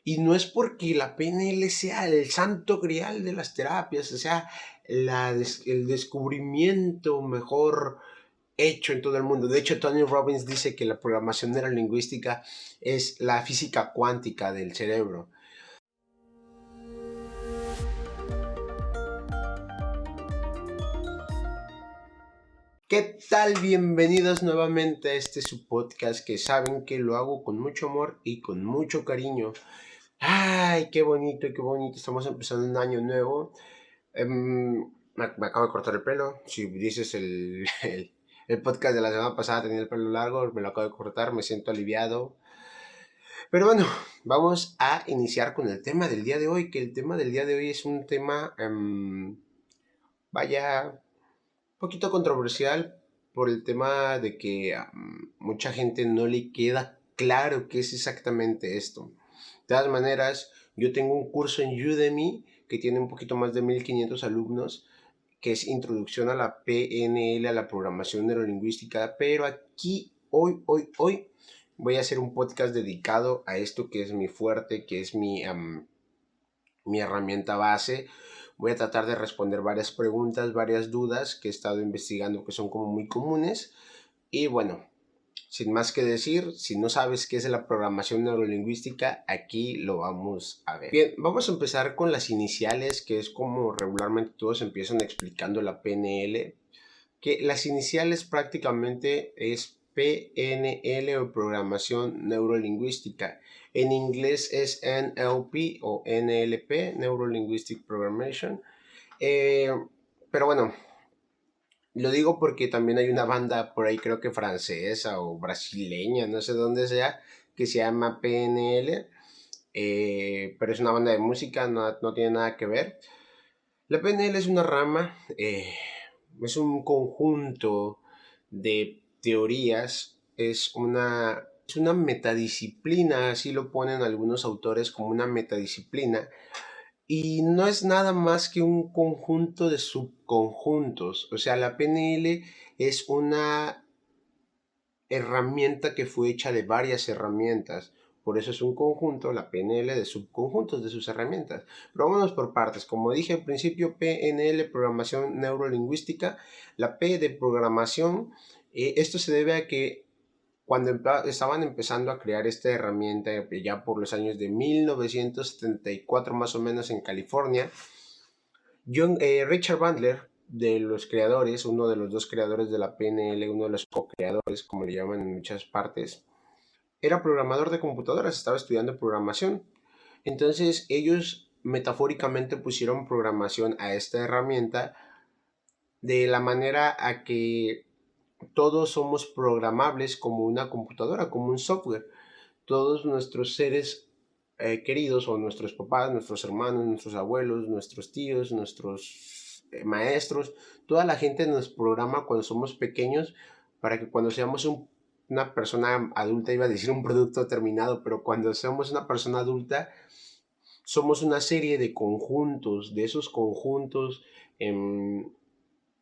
Y no es porque la PNL sea el santo grial de las terapias, o sea, el descubrimiento mejor hecho en todo el mundo. De hecho, Tony Robbins dice que la programación neurolingüística es la física cuántica del cerebro. ¿Qué tal? Bienvenidos nuevamente a su podcast, que saben que lo hago con mucho amor y con mucho cariño. Ay, qué bonito, qué bonito. Estamos empezando un año nuevo. Me acabo de cortar el pelo. Si dices el podcast de la semana pasada tenía el pelo largo, me lo acabo de cortar, me siento aliviado. Pero bueno, vamos a iniciar con el tema del día de hoy, que el tema del día de hoy es un tema, vaya, un poquito controversial por el tema de que mucha gente no le queda claro qué es exactamente esto. De todas maneras, yo tengo un curso en Udemy que tiene un poquito más de 1500 alumnos, que es Introducción a la PNL, a la Programación Neurolingüística, pero aquí, hoy, voy a hacer un podcast dedicado a esto que es mi fuerte, que es mi herramienta base. Voy a tratar de responder varias preguntas, varias dudas que he estado investigando que son como muy comunes. Y bueno, sin más que decir, si no sabes qué es la programación neurolingüística, aquí lo vamos a ver. Bien, vamos a empezar con las iniciales, que es como regularmente todos empiezan explicando la PNL, que las iniciales prácticamente es PNL o programación neurolingüística. En inglés es NLP o NLP, Neuro Linguistic Programmation. Pero bueno, lo digo porque también hay una banda por ahí, creo que francesa o brasileña, no sé dónde sea, que se llama PNL, pero es una banda de música, no tiene nada que ver. La PNL es una rama, es un conjunto de teorías, es una metadisciplina, así lo ponen algunos autores como una metadisciplina, y no es nada más que un conjunto de subconjuntos. O sea, la PNL es una herramienta que fue hecha de varias herramientas. Por eso es un conjunto, la PNL, de subconjuntos de sus herramientas. Pero vámonos por partes. Como dije al principio, PNL, programación neurolingüística. La P de programación, esto se debe a que cuando estaban empezando a crear esta herramienta, ya por los años de 1974 más o menos en California, Richard Bandler, de los creadores, uno de los dos creadores de la PNL, uno de los co-creadores, como le llaman en muchas partes, era programador de computadoras, estaba estudiando programación. Entonces ellos metafóricamente pusieron programación a esta herramienta de la manera a que todos somos programables como una computadora, como un software. Todos nuestros seres queridos, o nuestros papás, nuestros hermanos, nuestros abuelos, nuestros tíos, nuestros maestros, toda la gente nos programa cuando somos pequeños para que cuando seamos una persona adulta, iba a decir un producto terminado, pero cuando seamos una persona adulta, somos una serie de conjuntos, de esos conjuntos,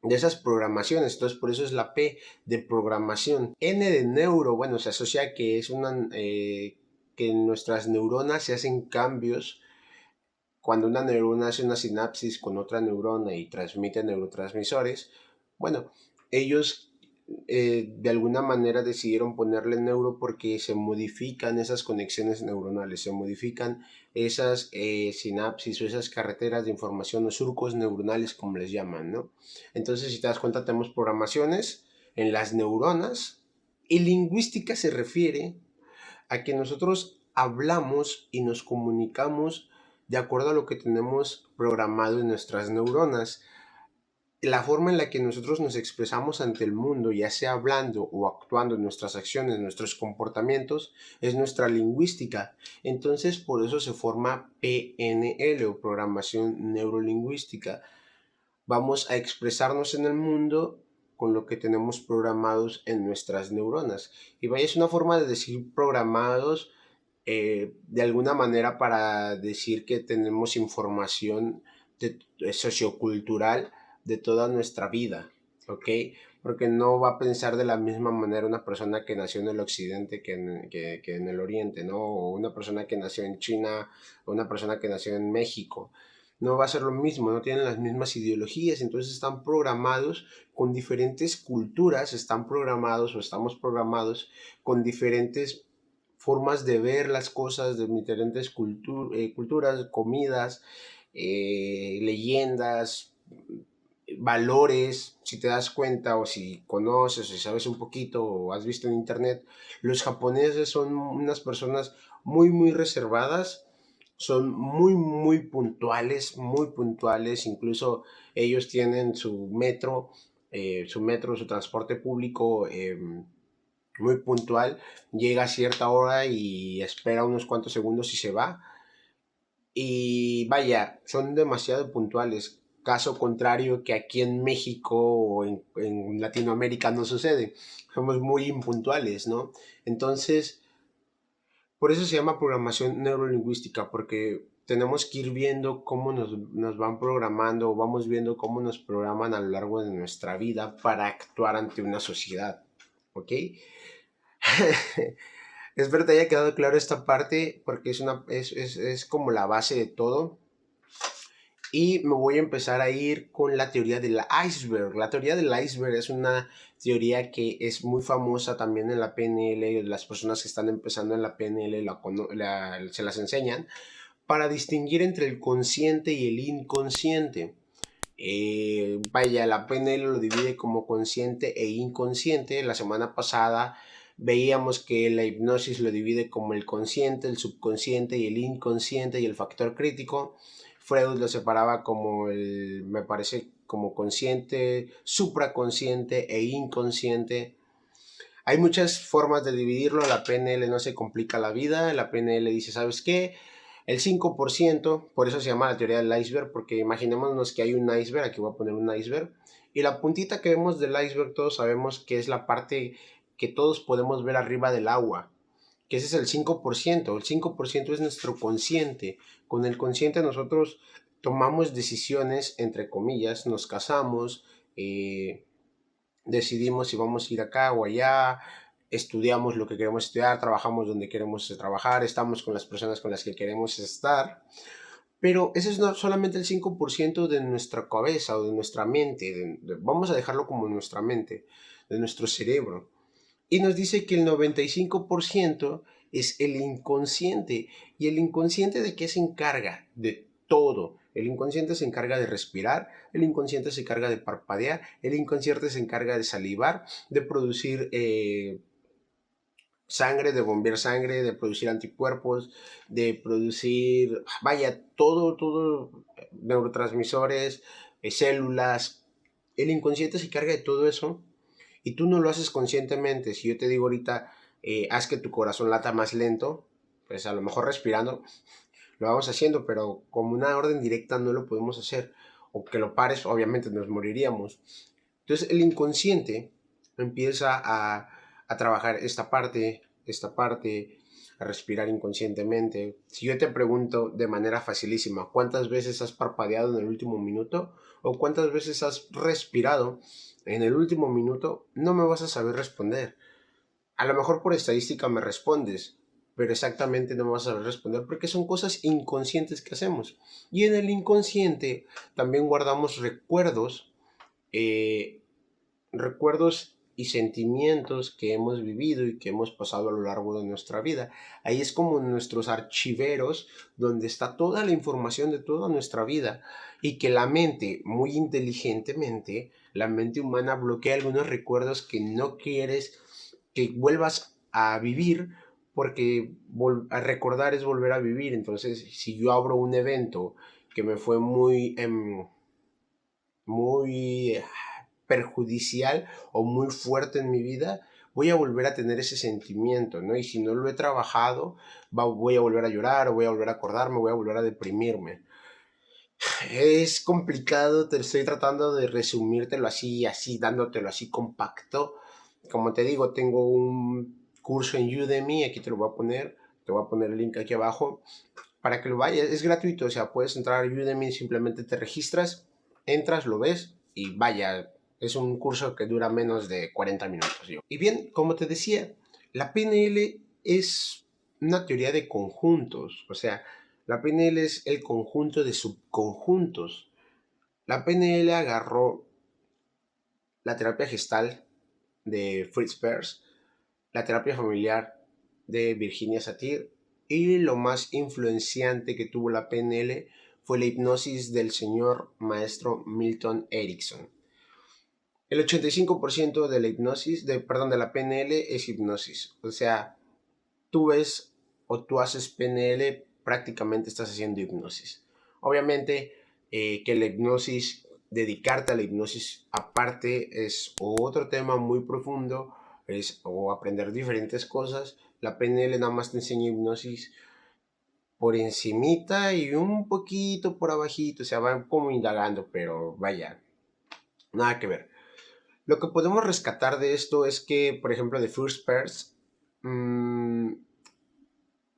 de esas programaciones. Entonces, por eso es la P de programación. N de neuro, bueno, se asocia a que es que en nuestras neuronas se hacen cambios cuando una neurona hace una sinapsis con otra neurona y transmite neurotransmisores. Bueno, ellos de alguna manera decidieron ponerle neuro porque se modifican esas conexiones neuronales, se modifican esas sinapsis o esas carreteras de información o surcos neuronales, como les llaman, ¿no? Entonces, si te das cuenta, tenemos programaciones en las neuronas, y lingüística se refiere a que nosotros hablamos y nos comunicamos de acuerdo a lo que tenemos programado en nuestras neuronas. La forma en la que nosotros nos expresamos ante el mundo, ya sea hablando o actuando, en nuestras acciones, nuestros comportamientos, es nuestra lingüística. Entonces, por eso se forma PNL o programación neurolingüística. Vamos a expresarnos en el mundo con lo que tenemos programados en nuestras neuronas. Y vaya, es una forma de decir programados, de alguna manera, para decir que tenemos información sociocultural de toda nuestra vida, ¿ok? porque no va a pensar de la misma manera una persona que nació en el occidente que en el oriente, ¿no? O una persona que nació en China, o una persona que nació en México. No va a ser lo mismo, no tienen las mismas ideologías, entonces están programados con diferentes culturas, están programados o estamos programados con diferentes formas de ver las cosas, de diferentes culturas, comidas, leyendas, valores. Si te das cuenta o si conoces o si sabes un poquito o has visto en internet, los japoneses son unas personas muy reservadas, son muy puntuales, incluso ellos tienen su transporte público muy puntual, llega a cierta hora y espera unos cuantos segundos y se va. Y vaya, son demasiado puntuales. Caso contrario que aquí en México o en Latinoamérica no sucede. Somos muy impuntuales, ¿no? Entonces, por eso se llama programación neurolingüística, porque tenemos que ir viendo cómo nos van programando o vamos viendo cómo nos programan a lo largo de nuestra vida para actuar ante una sociedad. ¿Ok? Espero te haya quedado claro esta parte porque es como la base de todo. Y me voy a empezar a ir con la teoría del iceberg. La teoría del iceberg es una teoría que es muy famosa también en la PNL. Las personas que están empezando en la PNL se las enseñan para distinguir entre el consciente y el inconsciente. Vaya, la PNL lo divide como consciente e inconsciente. La semana pasada veíamos que la hipnosis lo divide como el consciente, el subconsciente y el inconsciente y el factor crítico. Freud lo separaba como me parece, como consciente, supraconsciente e inconsciente. Hay muchas formas de dividirlo, la PNL no se complica la vida, la PNL dice, ¿sabes qué? El 5%, por eso se llama la teoría del iceberg, porque imaginémonos que hay un iceberg, aquí voy a poner un iceberg, y la puntita que vemos del iceberg todos sabemos que es la parte que todos podemos ver arriba del agua, que ese es el 5%. El 5% es nuestro consciente. Con el consciente nosotros tomamos decisiones, entre comillas, nos casamos, decidimos si vamos a ir acá o allá, estudiamos lo que queremos estudiar, trabajamos donde queremos trabajar, estamos con las personas con las que queremos estar. Pero ese es solamente el 5% de nuestra cabeza o de nuestra mente. Vamos a dejarlo como nuestra mente, de nuestro cerebro. Y nos dice que el 95% es el inconsciente. ¿Y el inconsciente de qué se encarga? De todo. El inconsciente se encarga de respirar, el inconsciente se encarga de parpadear, el inconsciente se encarga de salivar, de producir sangre, de bombear sangre, de producir anticuerpos, de producir, vaya, todo, neurotransmisores, células. El inconsciente se encarga de todo eso y tú no lo haces conscientemente. Si yo te digo ahorita, haz que tu corazón lata más lento, pues a lo mejor respirando lo vamos haciendo, pero como una orden directa no lo podemos hacer. O que lo pares, obviamente nos moriríamos. Entonces el inconsciente empieza a trabajar esta parte, a respirar inconscientemente. Si yo te pregunto de manera facilísima, ¿cuántas veces has parpadeado en el último minuto? ¿O cuántas veces has respirado en el último minuto? No me vas a saber responder. A lo mejor por estadística me respondes, pero exactamente no me vas a saber responder porque son cosas inconscientes que hacemos. Y en el inconsciente también guardamos eh, recuerdos y sentimientos que hemos vivido y que hemos pasado a lo largo de nuestra vida. Ahí es como nuestros archiveros donde está toda la información de toda nuestra vida y que la mente, muy inteligentemente, la mente humana bloquea algunos recuerdos que no quieres que vuelvas a vivir porque a recordar es volver a vivir. Entonces, si yo abro un evento que me fue muy perjudicial o muy fuerte en mi vida, voy a volver a tener ese sentimiento, ¿no? Y si no lo he trabajado, voy a volver a llorar, o voy a volver a acordarme, voy a volver a deprimirme. Es complicado, te estoy tratando de resumírtelo así, dándotelo así compacto. Como te digo, tengo un curso en Udemy, aquí te voy a poner el link aquí abajo para que lo vayas, es gratuito, o sea, puedes entrar a Udemy, simplemente te registras, entras, lo ves y vaya, Es un curso que dura menos de 40 minutos. Yo. Y bien, como te decía, la PNL es una teoría de conjuntos. O sea, la PNL es el conjunto de subconjuntos. La PNL agarró la terapia gestal de Fritz Perls, la terapia familiar de Virginia Satir y lo más influenciante que tuvo la PNL fue la hipnosis del señor maestro Milton Erickson. El 85% de la de la PNL es hipnosis. O sea, tú ves o tú haces PNL, prácticamente estás haciendo hipnosis. Obviamente que la hipnosis, dedicarte a la hipnosis aparte es otro tema muy profundo, o aprender diferentes cosas. La PNL nada más te enseña hipnosis por encimita y un poquito por abajito, o sea, van como indagando, pero vaya, nada que ver. Lo que podemos rescatar de esto es que, por ejemplo, de First Pairs,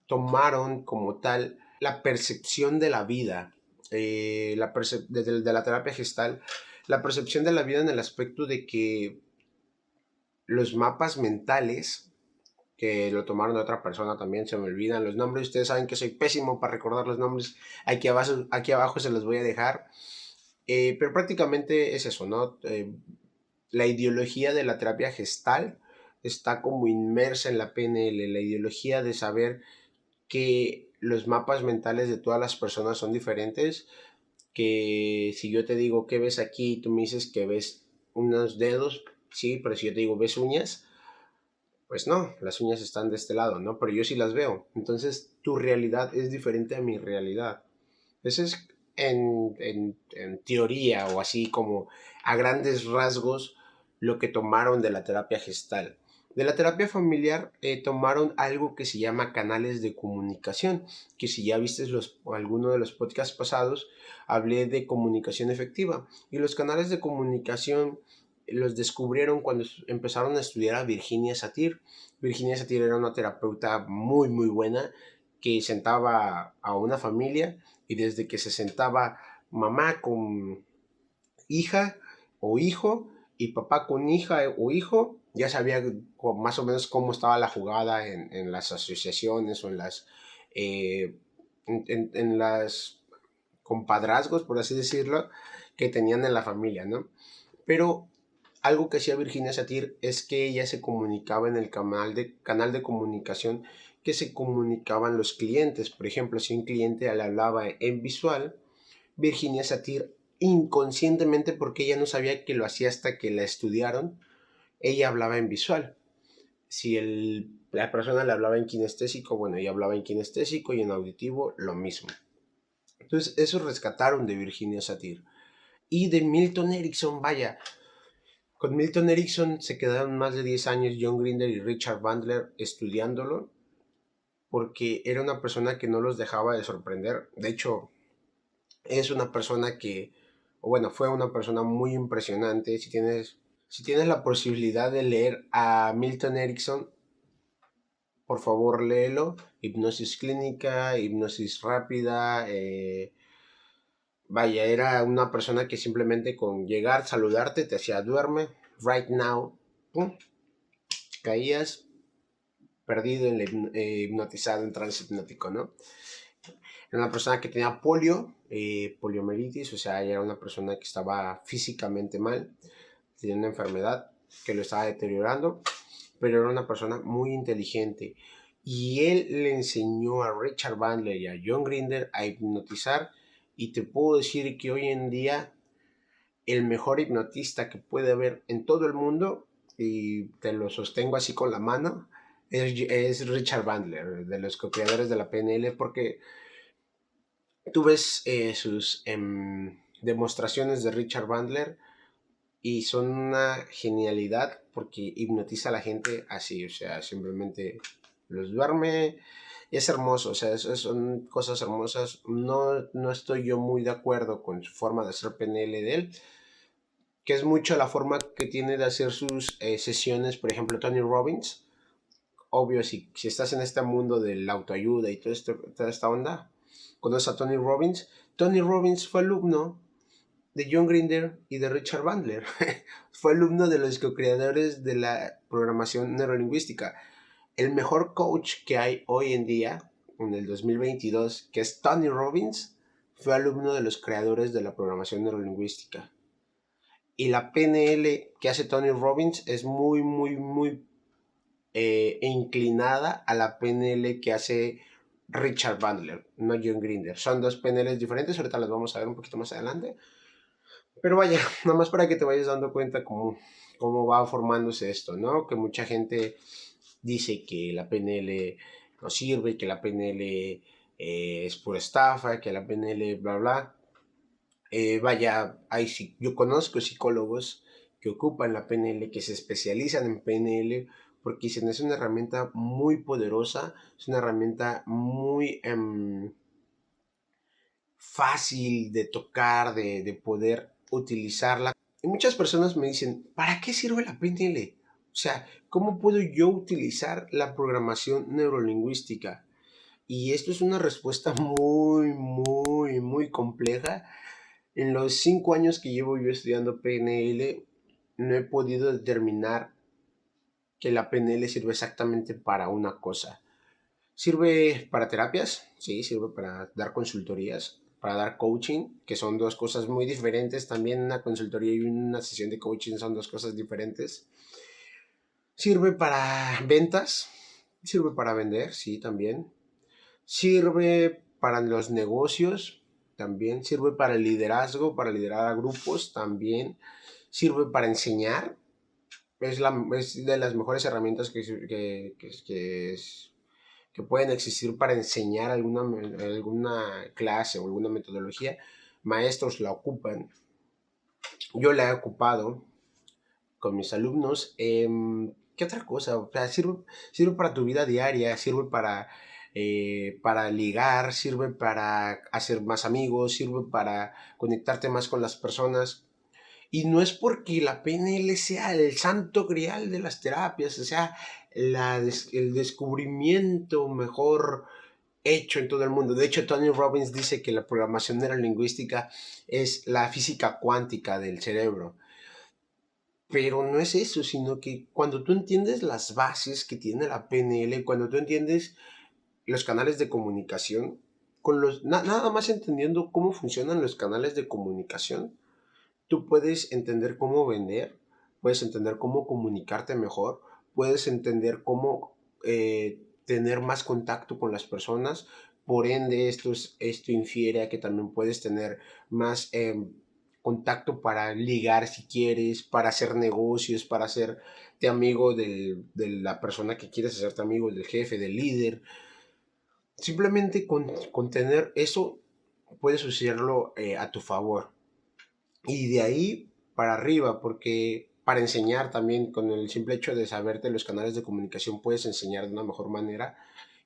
tomaron como tal la percepción de la vida, de la terapia gestal, la percepción de la vida en el aspecto de que los mapas mentales, que lo tomaron de otra persona también, se me olvidan los nombres, ustedes saben que soy pésimo para recordar los nombres, aquí abajo se los voy a dejar, pero prácticamente es eso, ¿no? La ideología de la terapia gestal está como inmersa en la PNL, la ideología de saber que los mapas mentales de todas las personas son diferentes, que si yo te digo qué ves aquí, tú me dices que ves unos dedos, sí, pero si yo te digo ves uñas, pues no, las uñas están de este lado, ¿no? Pero yo sí las veo. Entonces tu realidad es diferente a mi realidad. Eso es en teoría o así como a grandes rasgos lo que tomaron de la terapia gestal. De la terapia familiar tomaron algo que se llama canales de comunicación, que si ya viste alguno de los podcasts pasados, hablé de comunicación efectiva. Y los canales de comunicación los descubrieron cuando empezaron a estudiar a Virginia Satir. Virginia Satir era una terapeuta muy, muy buena que sentaba a una familia y desde que se sentaba mamá con hija o hijo y papá con hija o hijo, ya sabía más o menos cómo estaba la jugada en las asociaciones o en las compadrazgos, por así decirlo, que tenían en la familia, ¿no? Pero algo que hacía Virginia Satir es que ella se comunicaba en el canal de comunicación que se comunicaban los clientes. Por ejemplo, si un cliente le hablaba en visual, Virginia Satir inconscientemente, porque ella no sabía que lo hacía hasta que la estudiaron, ella hablaba en visual. Si la persona le hablaba en kinestésico, bueno, ella hablaba en kinestésico y en auditivo lo mismo. Entonces, eso rescataron de Virginia Satir. Y de Milton Erickson, vaya, con Milton Erickson se quedaron más de 10 años John Grinder y Richard Bandler estudiándolo porque era una persona que no los dejaba de sorprender. De hecho, es una persona que, o bueno, fue una persona muy impresionante. Si tienes la posibilidad de leer a Milton Erickson, por favor léelo. Hipnosis clínica, hipnosis rápida. Vaya, era una persona que simplemente con llegar, saludarte, te hacía duerme, right now, pum, caías perdido, hipnotizado en trance hipnótico, ¿no? Era una persona que tenía poliomielitis, o sea, era una persona que estaba físicamente mal, tenía una enfermedad que lo estaba deteriorando, pero era una persona muy inteligente. Y él le enseñó a Richard Bandler y a John Grinder a hipnotizar, y te puedo decir que hoy en día el mejor hipnotista que puede haber en todo el mundo, y te lo sostengo así con la mano, es Richard Bandler, de los co-creadores de la PNL, porque tú ves sus demostraciones de Richard Bandler y son una genialidad porque hipnotiza a la gente así, o sea, simplemente los duerme. Es hermoso, o sea, son cosas hermosas. No estoy yo muy de acuerdo con su forma de hacer PNL de él, que es mucho la forma que tiene de hacer sus sesiones, por ejemplo, Tony Robbins. Obvio, si estás en este mundo de la autoayuda y toda esta onda, conoces a Tony Robbins. Tony Robbins fue alumno de John Grinder y de Richard Bandler. Fue alumno de los co-creadores de la programación neurolingüística. El mejor coach que hay hoy en día, en el 2022, que es Tony Robbins, fue alumno de los creadores de la programación neurolingüística. Y la PNL que hace Tony Robbins es muy inclinada a la PNL que hace Richard Bandler, no John Grinder. Son dos PNLs diferentes, ahorita las vamos a ver un poquito más adelante. Pero vaya, nada más para que te vayas dando cuenta cómo va formándose esto, ¿no? Que mucha gente dice que la PNL no sirve, que la PNL es pura estafa, que la PNL bla bla. Vaya, yo conozco psicólogos que ocupan la PNL, que se especializan en PNL, porque dicen es una herramienta muy poderosa, es una herramienta muy fácil de tocar, de poder utilizarla. Y muchas personas me dicen, ¿para qué sirve la PNL? O sea, ¿cómo puedo yo utilizar la programación neurolingüística? Y esto es una respuesta muy compleja. En los 5 años que llevo yo estudiando PNL, no he podido determinar que la PNL sirve exactamente para una cosa. Sirve para terapias, sí, sirve para dar consultorías, para dar coaching, que son dos cosas muy diferentes. También una consultoría y una sesión de coaching son dos cosas diferentes. Sirve para ventas, sirve para vender, sí, también. Sirve para los negocios, también. Sirve para el liderazgo, para liderar a grupos, también. Sirve para enseñar. Es de las mejores herramientas que pueden existir para enseñar alguna clase o alguna metodología. Maestros la ocupan. Yo la he ocupado con mis alumnos. ¿Qué otra cosa? O sea, sirve para tu vida diaria, sirve para ligar, sirve para hacer más amigos, sirve para conectarte más con las personas. Y no es porque la PNL sea el santo grial de las terapias, o sea, el descubrimiento mejor hecho en todo el mundo. De hecho, Tony Robbins dice que la programación neurolingüística es la física cuántica del cerebro. Pero no es eso, sino que cuando tú entiendes las bases que tiene la PNL, cuando tú entiendes los canales de comunicación, nada más entendiendo cómo funcionan los canales de comunicación, tú puedes entender cómo vender, puedes entender cómo comunicarte mejor, puedes entender cómo tener más contacto con las personas. Por ende, esto infiere a que también puedes tener más contacto para ligar si quieres, para hacer negocios, para hacerte amigo de la persona que quieres hacerte amigo, del jefe, del líder. Simplemente con tener eso puedes usarlo a tu favor. Y de ahí para arriba, porque para enseñar también, con el simple hecho de saberte los canales de comunicación, puedes enseñar de una mejor manera.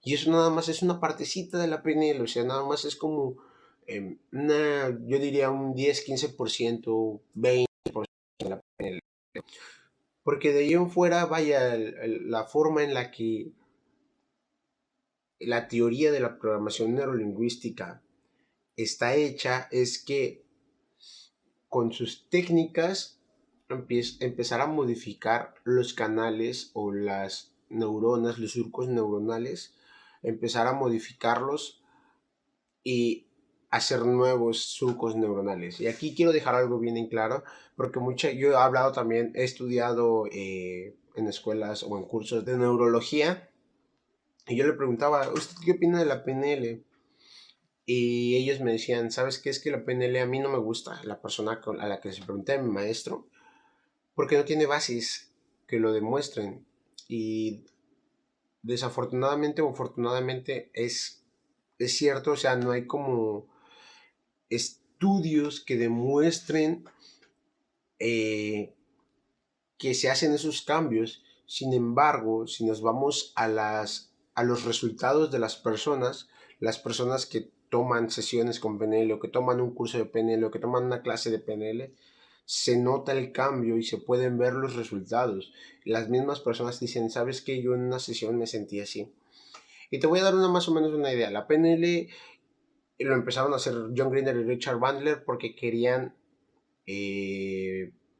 Y eso nada más es una partecita de la PNL, o sea, nada más es como yo diría un 10, 15%, 20% de la PNL. Porque de ahí en fuera, vaya, la forma en la que la teoría de la programación neurolingüística está hecha es que con sus técnicas empezar a modificar los canales o las neuronas, los surcos neuronales, empezar a modificarlos y hacer nuevos surcos neuronales. Y aquí quiero dejar algo bien en claro, porque yo he hablado también, he estudiado en escuelas o en cursos de neurología, y yo le preguntaba, ¿usted qué opina de la PNL? Y ellos me decían, ¿sabes qué? Es que la PNL a mí no me gusta, la persona a la que les pregunté, mi maestro, porque no tiene bases que lo demuestren. Y desafortunadamente o afortunadamente es cierto, o sea, no hay como estudios que demuestren eh, que se hacen esos cambios. Sin embargo, si nos vamos a los resultados de las personas que toman sesiones con PNL o que toman un curso de PNL o que toman una clase de PNL, se nota el cambio y se pueden ver los resultados. Las mismas personas dicen, ¿sabes qué? Yo en una sesión me sentí así. Y te voy a dar más o menos una idea. La PNL lo empezaron a hacer John Grinder y Richard Bandler porque querían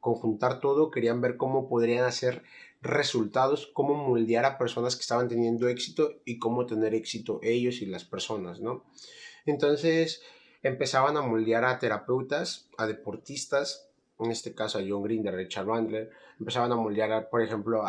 conjuntar todo, querían ver cómo podrían hacer resultados, cómo moldear a personas que estaban teniendo éxito y cómo tener éxito ellos y las personas, ¿no? Entonces empezaban a moldear a terapeutas, a deportistas, en este caso a John Green de Richard Bandler, empezaban a moldear, por ejemplo,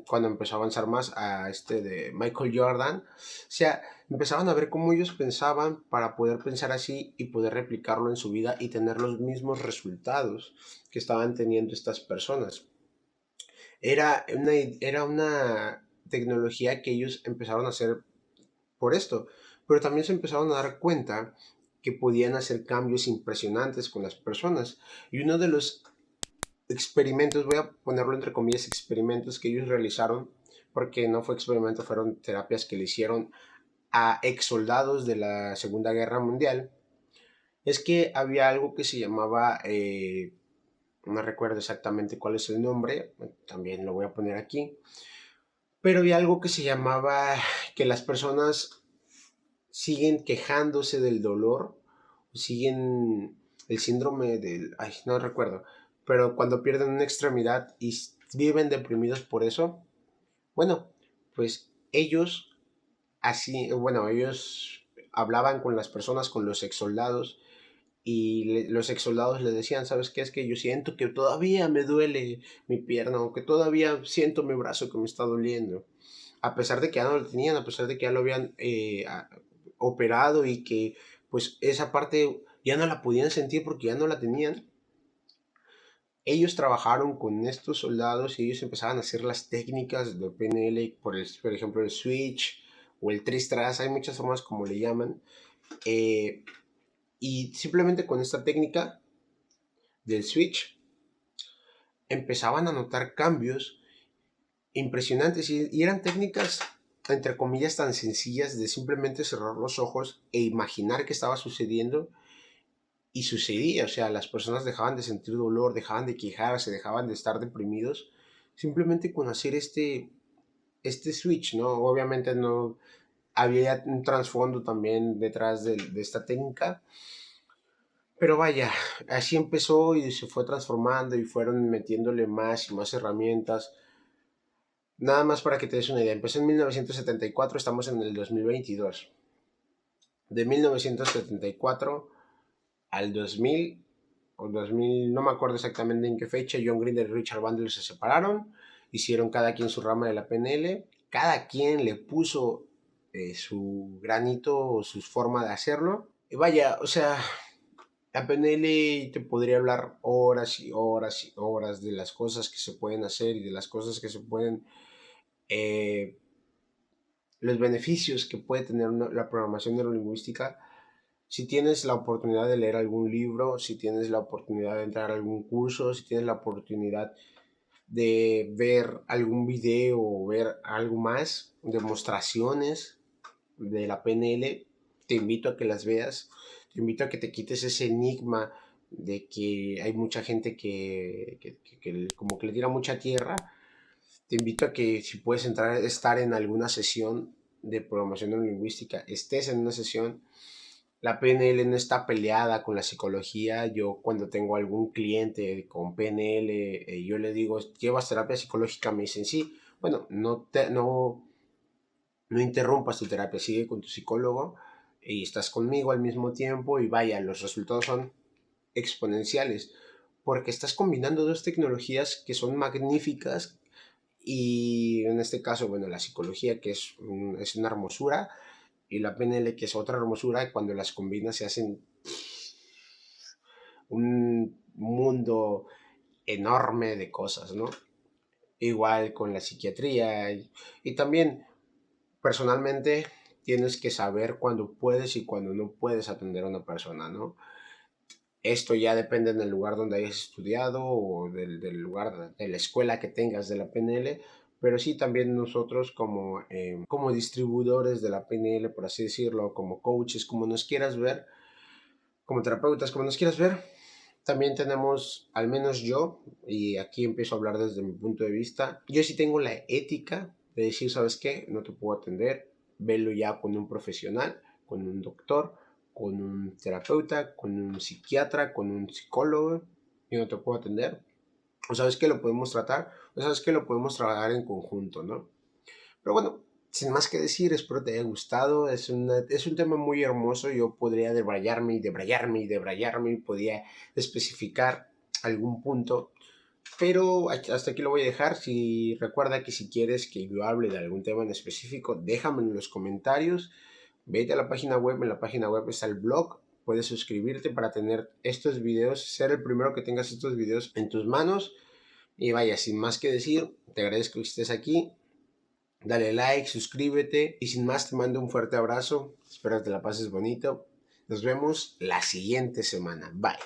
cuando empezó a avanzar más, a este de Michael Jordan. O sea, empezaban a ver cómo ellos pensaban para poder pensar así y poder replicarlo en su vida y tener los mismos resultados que estaban teniendo estas personas. Era una tecnología que ellos empezaron a hacer por esto, pero también se empezaron a dar cuenta que podían hacer cambios impresionantes con las personas. Y uno de los experimentos, voy a ponerlo entre comillas, experimentos que ellos realizaron, porque no fue experimento, fueron terapias que le hicieron a ex soldados de la Segunda Guerra Mundial, es que había algo que se llamaba, no recuerdo exactamente cuál es el nombre, también lo voy a poner aquí, pero había algo que se llamaba que las personas siguen quejándose del dolor, siguen el síndrome del, ay, no recuerdo, pero cuando pierden una extremidad y viven deprimidos por eso, bueno, pues ellos hablaban con las personas, con los ex soldados, y los ex soldados les decían, ¿sabes qué? Es que yo siento que todavía me duele mi pierna, o que todavía siento mi brazo que me está doliendo, a pesar de que ya no lo tenían, a pesar de que ya lo habían operado y que pues esa parte ya no la podían sentir porque ya no la tenían. Ellos trabajaron con estos soldados y ellos empezaban a hacer las técnicas de PNL, por ejemplo el switch o el tristras, hay muchas formas como le llaman, eh, y simplemente con esta técnica del switch empezaban a notar cambios impresionantes y eran técnicas entre comillas tan sencillas de simplemente cerrar los ojos e imaginar qué estaba sucediendo y sucedía, o sea, las personas dejaban de sentir dolor, dejaban de quejarse, dejaban de estar deprimidos simplemente con hacer este switch, ¿no? Obviamente no había un trasfondo también detrás de esta técnica, pero vaya, así empezó y se fue transformando y fueron metiéndole más y más herramientas. Nada más para que te des una idea, empezó en 1974, estamos en el 2022. De 1974 al 2000 o 2000, no me acuerdo exactamente en qué fecha, John Green y Richard Bandler se separaron, hicieron cada quien su rama de la PNL, cada quien le puso su granito o su forma de hacerlo. Y vaya, o sea, la PNL te podría hablar horas y horas y horas de las cosas que se pueden hacer y de las cosas que se pueden eh, los beneficios que puede tener la programación neurolingüística. Si tienes la oportunidad de leer algún libro, si tienes la oportunidad de entrar a algún curso, si tienes la oportunidad de ver algún video o ver algo más, demostraciones de la PNL, te invito a que las veas, te invito a que te quites ese enigma de que hay mucha gente que como que le tira mucha tierra. Te invito a que si puedes estar en alguna sesión de programación neurolingüística, estés en una sesión. La PNL no está peleada con la psicología. Yo cuando tengo algún cliente con PNL, yo le digo, ¿llevas terapia psicológica? Me dicen, sí. Bueno, no interrumpas tu terapia, sigue con tu psicólogo y estás conmigo al mismo tiempo y vaya, los resultados son exponenciales porque estás combinando dos tecnologías que son magníficas y en este caso, bueno, la psicología que es una hermosura y la PNL que es otra hermosura y cuando las combinas se hacen un mundo enorme de cosas, ¿no? Igual con la psiquiatría y también personalmente tienes que saber cuándo puedes y cuándo no puedes atender a una persona, ¿no? Esto ya depende del lugar donde hayas estudiado o del lugar de la escuela que tengas de la PNL, pero sí también nosotros como distribuidores de la PNL, por así decirlo, como coaches, como nos quieras ver, como terapeutas, como nos quieras ver, también tenemos, al menos yo, y aquí empiezo a hablar desde mi punto de vista, yo sí tengo la ética de decir, ¿sabes qué? No te puedo atender, velo ya con un profesional, con un doctor, con un terapeuta, con un psiquiatra, con un psicólogo, yo no te puedo atender. O sabes que lo podemos tratar, o sabes que lo podemos trabajar en conjunto, ¿no? Pero bueno, sin más que decir, espero te haya gustado. Es un tema muy hermoso. Yo podría debrayarme y debrayarme y debrayarme y podría especificar algún punto. Pero hasta aquí lo voy a dejar. Si recuerda que si quieres que yo hable de algún tema en específico, déjame en los comentarios. Vete a la página web. En la página web está el blog. Puedes suscribirte para tener estos videos, ser el primero que tengas estos videos en tus manos. Y vaya, sin más que decir, te agradezco que estés aquí. Dale like, suscríbete y sin más te mando un fuerte abrazo. Espero que te la pases bonito. Nos vemos la siguiente semana. Bye.